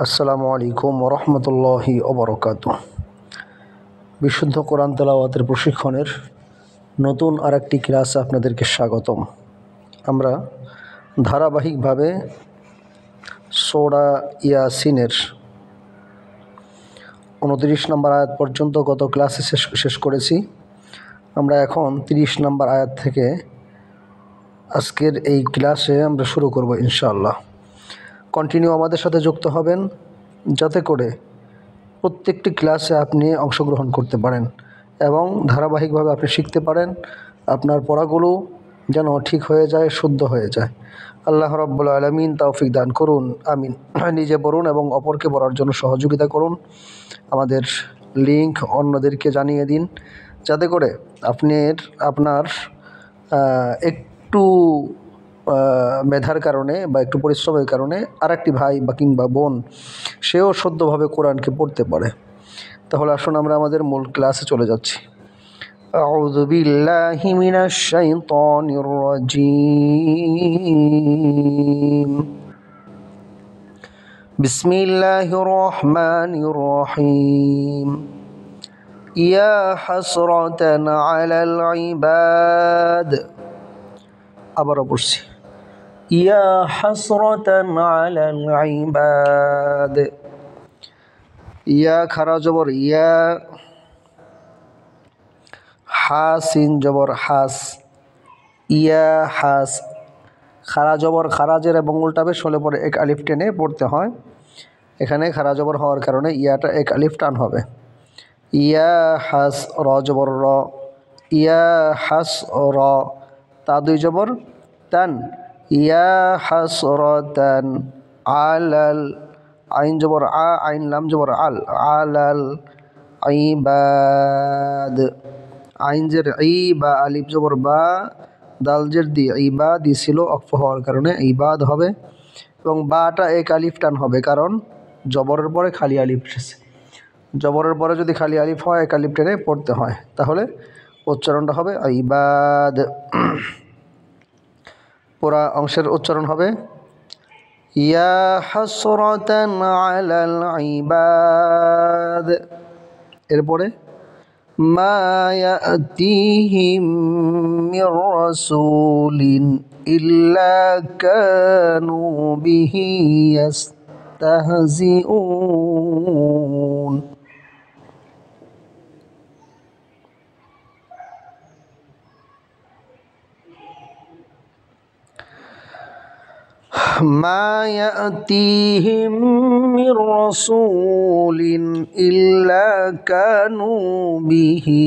আসসালামু আলাইকুম ওরহমতুল্লাহি ওবরকাতুহ। বিশুদ্ধ কোরআন তেলাওয়াতের প্রশিক্ষণের নতুন আরেকটি ক্লাসে আপনাদেরকে স্বাগতম। আমরা ধারাবাহিকভাবে সূরা ইয়াসিনের 29 নম্বর আয়াত পর্যন্ত গত ক্লাসে শেষ করেছি। আমরা এখন 30 নম্বর আয়াত থেকে আজকের এই ক্লাসে আমরা শুরু করব ইনশাআল্লাহ। কন্টিনিউ আমাদের সাথে যুক্ত হবেন যাতে করে প্রত্যেকটি ক্লাসে আপনি অংশগ্রহণ করতে পারেন এবং ধারাবাহিকভাবে আপনি শিখতে পারেন। আপনার পড়াগুলো যেন ঠিক হয়ে যায়, শুদ্ধ হয়ে যায়। আল্লাহ রাব্বুল আলামিন তৌফিক দান করুন, আমিন। নিজে পড়ুন এবং অপরকে পড়ার জন্য সহযোগিতা করুন। আমাদের লিংক অন্যদেরকে জানিয়ে দিন যাতে করে আপনার একটু মেধার কারণে বা একটু পরিশ্রমের কারণে আরেকটি ভাই বা কিংবা বোন সেও শুদ্ধভাবে কোরআনকে পড়তে পারে। তাহলে আসুন আমরা আমাদের মূল ক্লাসে চলে যাচ্ছি। আউযু বিল্লাহি মিনাশ শাইতানির রাজীম। বিসমিল্লাহির রহমানির রহিম। ইয়া হাসরাতান আলাল ইবাদ। আবারও পড়ছি, ইয়া হাসরাতান আলাল ইবাদ। ইয়া খারা জবর ইয়া, হাসিন জবর হাস, ইয়া হাস। খারা জবর খারাজের এবং উল্টাবে শোলে পরে এক আলিফ টেনে পড়তে হয়। এখানে খারা জবর হওয়ার কারণে ইয়াটা এক আলিফ টান হবে। ইয়া হাস, র জবর র, ইয়া হাস র। তা দুই জবর তান, ইয়া হাস র তান। আলাল, আইন জবর আ, আইন লাম জবর আল, আলাল ইবাদ। আইন জের ই বা আলিফ জবর বা, দাল জের দি ইবা দিছিল অক্ফ হওয়ার কারণে ইবাদ হবে এবং বাটা এক আলিফ টান হবে, কারণ জবরের পরে খালি আলিফ এসেছে। জবরের পরে যদি খালি আলিফ হয় এক আলিফ টেনে পড়তে হয়, তাহলে উচ্চারণটা হবে ইবাদ। পুরা অংশের উচ্চারণ হবে ইয়া হাসরাতান আলাল ইবাদ। এরপরে মা ইয়াতিহিম মির রাসূলিন ইল্লা কানু বিহি ইস্তাহজিউন। মা ইয়াতিহিম মির রাসূলিন ইল্লা কানু বিহি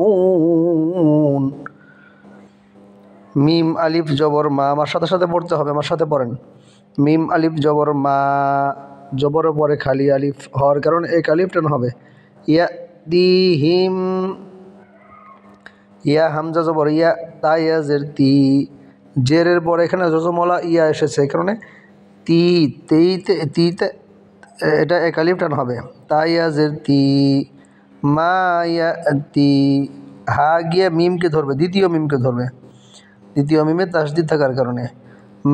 ইস্তাহজিউন। মিম আলিফ জবর মা, আমার সাথে সাথে পড়তে হবে, আমার সাথে পড়েন। মিম আলিফ জবর মা, জবরের পরে খালি আলিফ হওয়ার কারণে এক আলিফ টান হবে। ইয়াতিহিম, ইয়া হামজা জবর ইয়া, তা ইয়া জের তি, জেরের পরে এখানে জজমলা ইয়া এসেছে, এই কারণে তি, তিতে এটা এক আলিফ টান হবে। তা ইয়া জের তি, মা ইয়া তি। হা গিয়ে মিমকে ধরবে, দ্বিতীয় মিমকে ধরবে, দ্বিতীয় মিমে তাসদিদ থাকার কারণে।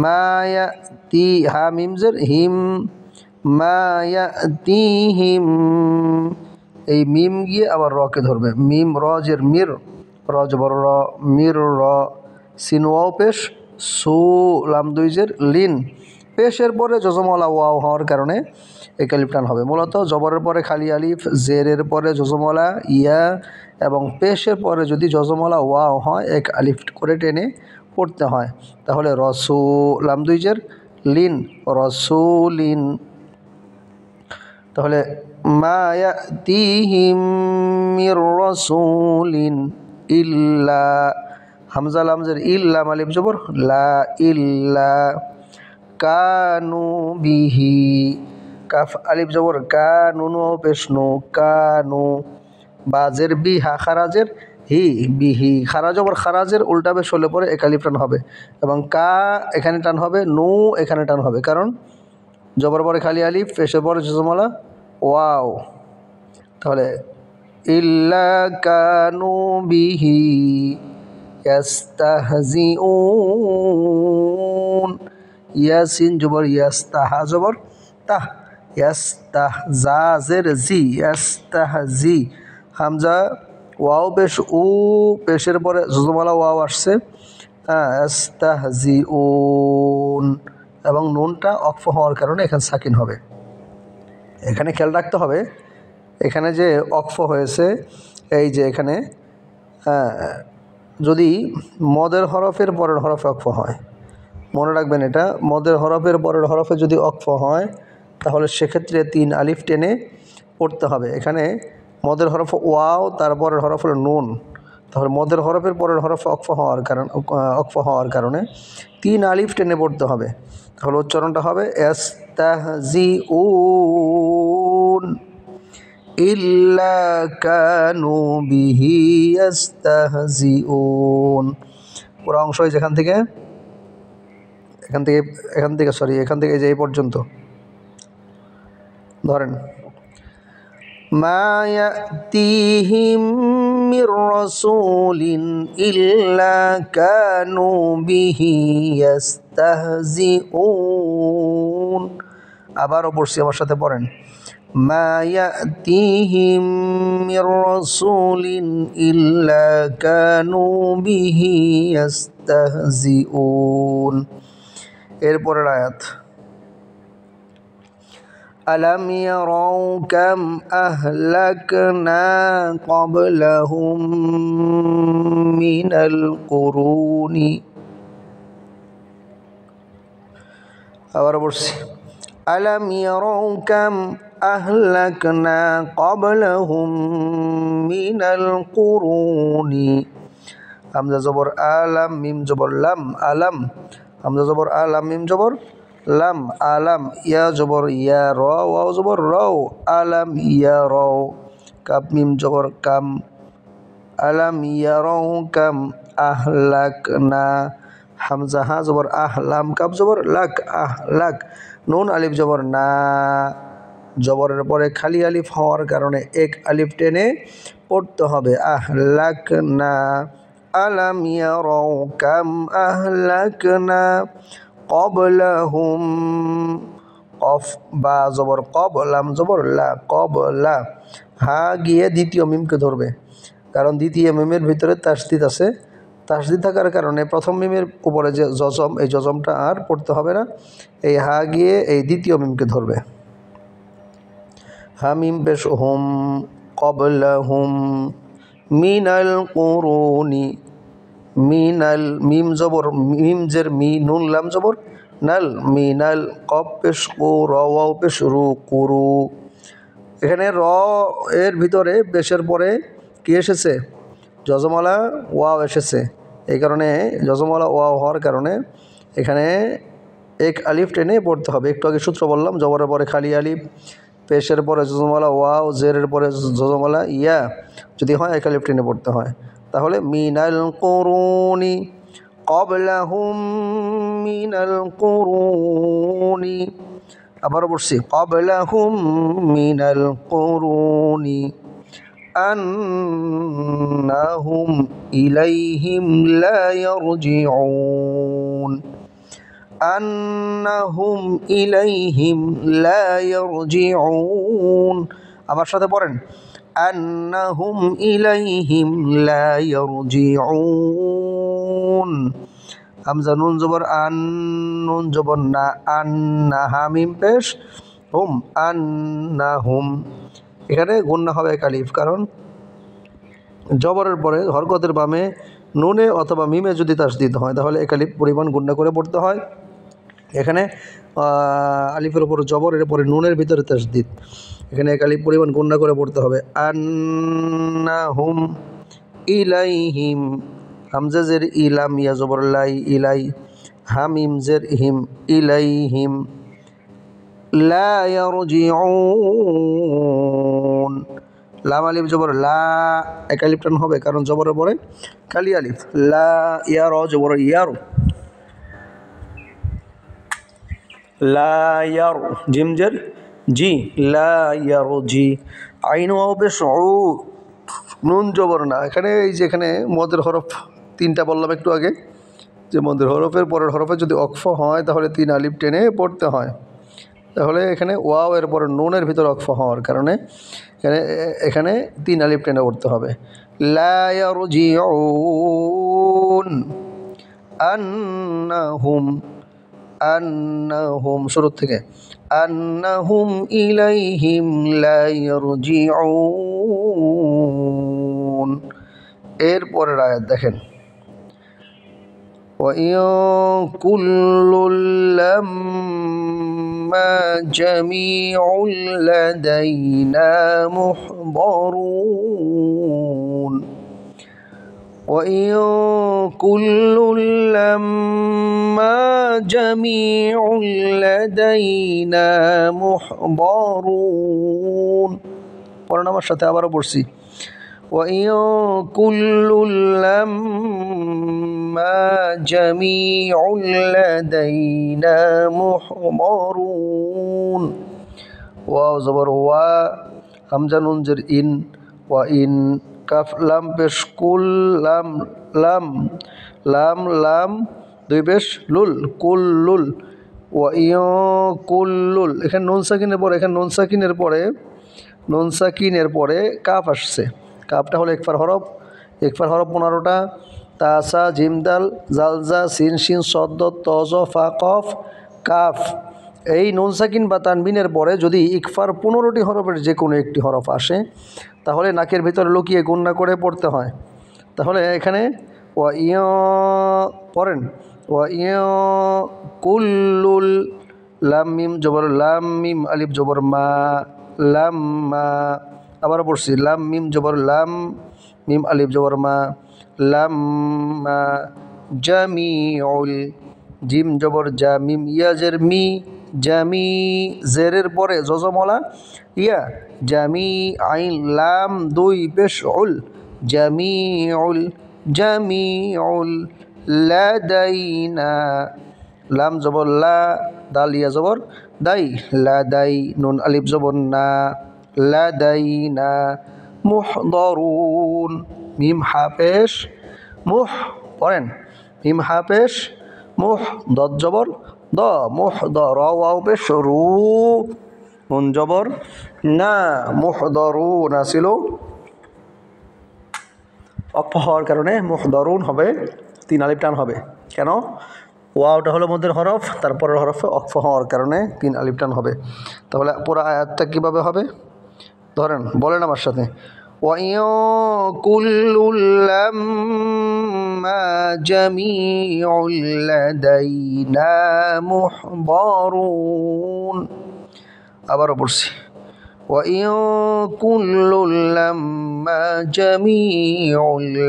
মা ইয়া তি, হা মিম জের হিম, মা ইয়া তি হিম। এই মিম গিয়ে আবার রকে ধরবে, মিম র জের মির, র জবর র, মির র। সিন ওয়াও পেশ, সু লাম দুই জের লিন। পেশের পরে জজমওয়ালা ওয়াও হওয়ার কারণে এক আলিফ টান হবে। মূলত জবরের পরে খালি আলিফ, জেরের পরে জজমওয়ালা ইয়া এবং পেশের পরে যদি জজমওয়ালা ওয়াও হয় এক আলিফ করে টেনে পড়তে হয়, তাহলে রসু লাম দুই জের লিন, রসুলিন। তাহলে মা ইয়াতিহিম মির রাসূলিন ইল্লা, হামজা লাম জের ইল্লা, আলিফ জবর লা, ইল্লা কানু বিহি, কাফ আলিফ জবর কা, নুন ও পেশ নু, কানু। বাজের বি, হা খারাজের হি, বিহি। খারা জবর খারাজের উল্টাবে শোলে পরে এক আলিফ টান হবে এবং কা এখানে টান হবে, নু এখানে টান হবে, কারণ জবর পরে খালি আলিফ, পেশের পরে জজমওয়ালা ওয়াও। তাহলে ইল্লা কানু বিহি ইস্তাহজিউন। ইয়াসিন জবর ইয়াস্তা, হা জবর তাহ ইয়াস্তাহ, জা জের জি, ইয়াস্তাহ জি, হামজা ওয়াও পেশ উ, পেশের পরে জজমালা ওয়াও আসছে, হ্যাঁ ইয়াস্তাহ জি উন, এবং নুনটা অক্ফ হওয়ার কারণে এখানে সাকিন হবে। এখানে খেয়াল রাখতে হবে, এখানে যে অক্ফ হয়েছে, এই যে এখানে যদি মদের হরফের পরের হরফে অক্ফ হয়, মনে রাখবেন এটা, মদের হরফের পরের হরফে যদি অক্ফ হয় তাহলে সেক্ষেত্রে 3 আলিফ টেনে পড়তে হবে। এখানে মদের হরফ ওয়াও, তারপরের হরফ হলো নুন, তাহলে মদের হরফের পরের হরফে অক্ফ হওয়ার কারণে 3 আলিফ টেনে পড়তে হবে। তাহলে উচ্চারণটা হবে ইস্তাহজিউন ইল্লা কানু বিহি ইস্তাহজিউন। পুরো অংশই এখান থেকে যে এই পর্যন্ত ধরেন, মা ইয়াতিহিম মির রাসূলিন ইল্লা কানু বিহি ইস্তাহজিউন। আবারও পড়ছি, আমার সাথে পড়েন, মা ইয়াতিহিম মির রাসূলিন ইল্লা কানু বিহি ইস্তাহজিউন। এরপরের আয়াত, আলাম ইয়ারাউ কাম আহলাকনা ক্বাবলাহুম মিনাল কুরুনি। আবার বলছি, আলাম ইয়ারাউ কাম আহলাকনা ক্বাবলাহুম মিনাল কুরুনি। হামজা জবর আলাম, মিম জবর লাম, আলাম, হামজা জবর আলাম, মিম জবর লাম, আলাম, ইয়া জবর ইয়া, র ওয়াও জবর রও, আলাম ইয়া রও, কাপ মিম জবর কাম, আলাম ইয়া রও কাম আহলাকনা, হামজা হা জবর আহ, লাম কাপ জবর লাক, আহলাক, নুন আলিফ জবর না, জবরের পরে খালি আলিফ হওয়ার কারণে 1 আলিফ টেনে পড়তে হবে, আহলাকনা। আলাম ইয়ারাউ কাম আহলাকনা ক্বাবলাহুম, কফ বা জবর কব, লাম জবর লা, কবলা, হা গিয়ে দ্বিতীয় মিমকে ধরবে, কারণ দ্বিতীয় মিমের ভিতরে তাসদিদ আছে। তাসদিদ থাকার কারণে প্রথম মিমের উপরে যে জজম, এই জজমটা আর পড়তে হবে না, এই হা গিয়ে এই দ্বিতীয় মিমকে ধরবে। হা মিম পেশ হুম, ক্বাবলাহুম মিনাল কুরুনি, মিনাল, মিম জবর মিম জের মি, নুন লাম জবর নাল, মিনাল, কফ পেশ কু, র ওয়াও পেশ রু, কুরু। এখানে র এর ভিতরে পেশের পরে কি এসেছে, যজমালা ওয়াও এসেছে, এই কারণে যজমালা ওয়াও হওয়ার কারণে এখানে 1 আলিফ টেনে পড়তে হবে। একটু আগে সূত্র বললাম, জবরের পরে খালি আলিফ, পেশের পরে যজমালা ওয়াও, জেরের পরে যজমালা ইয়া, যদি হয় 1 আলিফ টেনে পড়তে হয়। তাহলে মিনাল কুরুনি ক্বাবলাহুম মিনাল কুরুনি, আবারও বলছি, ক্বাবলাহুম মিনাল কুরুনি আন্নাহুম ইলাইহিম লা ইয়ারজিউন, আন্নাহুম ইলাইহিম লা ইয়ারজিউন। আমার সাথে পড়েন, আন্নাহুম ইলাইহিম লা ইয়ারজিউন। হামজা নুন জবর আন, নুন জবর না, আন্না, হামিম পেশ হুম, আন্নাহুম। এখানে গুন্না হবে 1 আলিফ, কারণ জবরের পরে হরকতের বামে নুনে অথবা মিমে যদি তাসদিদ হয় তাহলে 1 আলিফ পরিমাণ গুন্না করে পড়তে হয়। এখানে আলিফের উপর জবর, এর পরে নুনের ভিতরে তাসদিদ, এখানে 1 আলিফ পরিমাণ গুন্না করে পড়তে হবে। আন্নাহুম ইলাইহিম, হামজা জের ইলাম, ইয়া জবর লাই, ইলাই, হামিম জের হিম, ইলাইহিম, লা ইয়ারজিউন, লাম আলিফ জবর লা, 1 আলিফ টান হবে কারণ জবরের পরে খালি আলিফ, লা, ইয়া র জবর ইয়ারু, লা ইয়ার, জিম জের জি, লা ইয়ারজি, আইন ওয়াও পেশ উ, নুন জবর না। এখানে এই যে এখানে মদের হরফ 3টা বললাম একটু আগে, যে মদের হরফের পরের হরফে যদি অক্ফ হয় তাহলে 3 আলিফ টেনে পড়তে হয়। তাহলে এখানে ওয়াও এর পরে নুনের ভিতরে ওয়াকফ হওয়ার কারণে এখানে 3 আলিফ টেনে পড়তে হবে। লা ইয়ারজিউন আন্নাহুম শুরু থেকে আন্নাহুম ইলাইহিম লা ইয়ারজিউন। এরপরের আয়াত দেখেন, وَإِن كُلٌّ لَّمَّا جَمِيعٌ لَّدَيْنَا مُحْضَرُونَ وَإِن كُلٌّ لَّمَّا جَمِيعٌ لَّدَيْنَا مُحْضَرُونَ। পড়েন আমার সাথে, আবারও পড়ছি। وَإِن كُلٌّ لَّمَّا جَمِيعٌ لَّدَيْنَا مُحْضَرُونَ। ওয়াও জবর ওয়া, হামজা নুন জের ইন, ওয়া ইন, কাফ লাম পেশ কুল, লাম লাম লাম লাম দুই পেশ লুল, কুল্লুল। ওয়া ইন কুল্লুল, এখানে নুন সাকিনের পরে কাফ আসছে। কাফটা হলো ইকফার হরফ। ইকফার হরফ 15টা, তাসা জিমদাল জালজা সিন শিন সদ্দ তজ ফা কফ কাফ। এই নুন সাকিন বা তানবিনের পরে যদি ইকফার 15টি হরফের যে কোনো একটি হরফ আসে তাহলে নাকের ভিতরে লুকিয়ে গুণনা করে পড়তে হয়। তাহলে এখানে ওয়া ইয়া পড়েন, ওয়া ইয়া কুল্লুল, লাম মিম জবর লাম, মিম আলিফ জবর মা, লাম্মা। আবার পড়ছি, লাম মিম জবর লাম, মিম আলিফ জবর মা, লাম্মা। জামিউল, জিম জবর জা, মিম ইয়া জের মি, জামি, জেরের পরে জজমলা ইয়া, জামি আইন লাম দুই পেশ উল, জামিউল জামিউল। লাদাইনা, লাম জবর লা, দাল ইয়া জবর দাই, লাদাই, নুন আলিফ জবর না, লাদাইনা মুহদারুন। মিম হাফেশ মুহ, পড়েন, মিম হাফেশ মুহ, দদ জবর দ, মুহ দ, র ওয়াও পেশ রু, নুন জবর না, মুহদারুন ছিল অক্ফ হওয়ার কারণে মুহদারুন হবে, 3 আলিফ টান হবে। কেন? ওয়াওটা হলো মধ্যের হরফ, তারপরের হরফে অক্ফ হওয়ার কারণে 3 আলিফ টান হবে। তাহলে পুরো আয়াতটা কীভাবে হবে ধরেন, বলেন আমার সাথে, وَإِن كُلٌّ لَّمَّا جَمِيعٌ لَّدَيْنَا مُحْضَرُونَ। আবারও পড়ছি, وَإِن كُلٌّ لَّمَّا جَمِيعٌ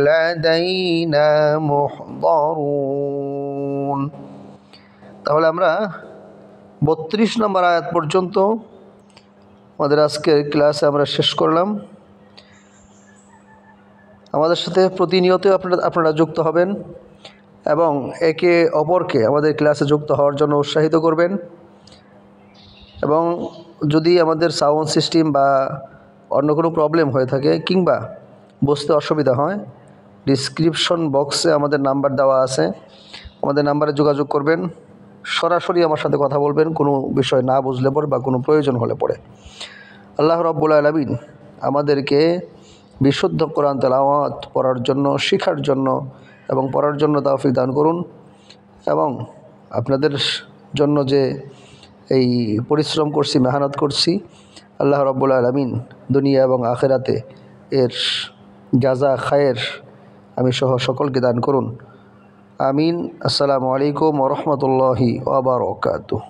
لَّدَيْنَا مُحْضَرُونَ। তাহলে আমরা 32 নম্বর আয়াত পর্যন্ত আমাদের আজকের ক্লাসে আমরা শেষ করলাম। আমাদের সাথে প্রতিনিয়ত আপনারা যুক্ত হবেন এবং একে অপরকে আমাদের ক্লাসে যুক্ত হওয়ার জন্য উৎসাহিত করবেন। এবং যদি আমাদের সাউন্ড সিস্টেম বা অন্য কোনো প্রবলেম হয়ে থাকে কিংবা বুঝতে অসুবিধা হয়, ডিসক্রিপশন বক্সে আমাদের নাম্বার দেওয়া আছে, আমাদের নাম্বারে যোগাযোগ করবেন, সরাসরি আমার সাথে কথা বলবেন কোনো বিষয় না বুঝলে পরে বা কোনো প্রয়োজন হলে পরে। আল্লাহ রাব্বুল আলামিন আমাদেরকে বিশুদ্ধ কোরআন তেলাওয়াত পড়ার জন্য, শেখার জন্য এবং পড়ার জন্য তৌফিক দান করুন। এবং আপনাদের জন্য যে এই পরিশ্রম করছি, মেহনত করছি, আল্লাহ রাব্বুল আলামিন দুনিয়া এবং আখিরাতে এর জাযা খায়ের আমি সহ সকলকে দান করুন। আমিন। আসসালামু আলাইকুম ওয়া রাহমাতুল্লাহি ওয়া বারাকাতুহু।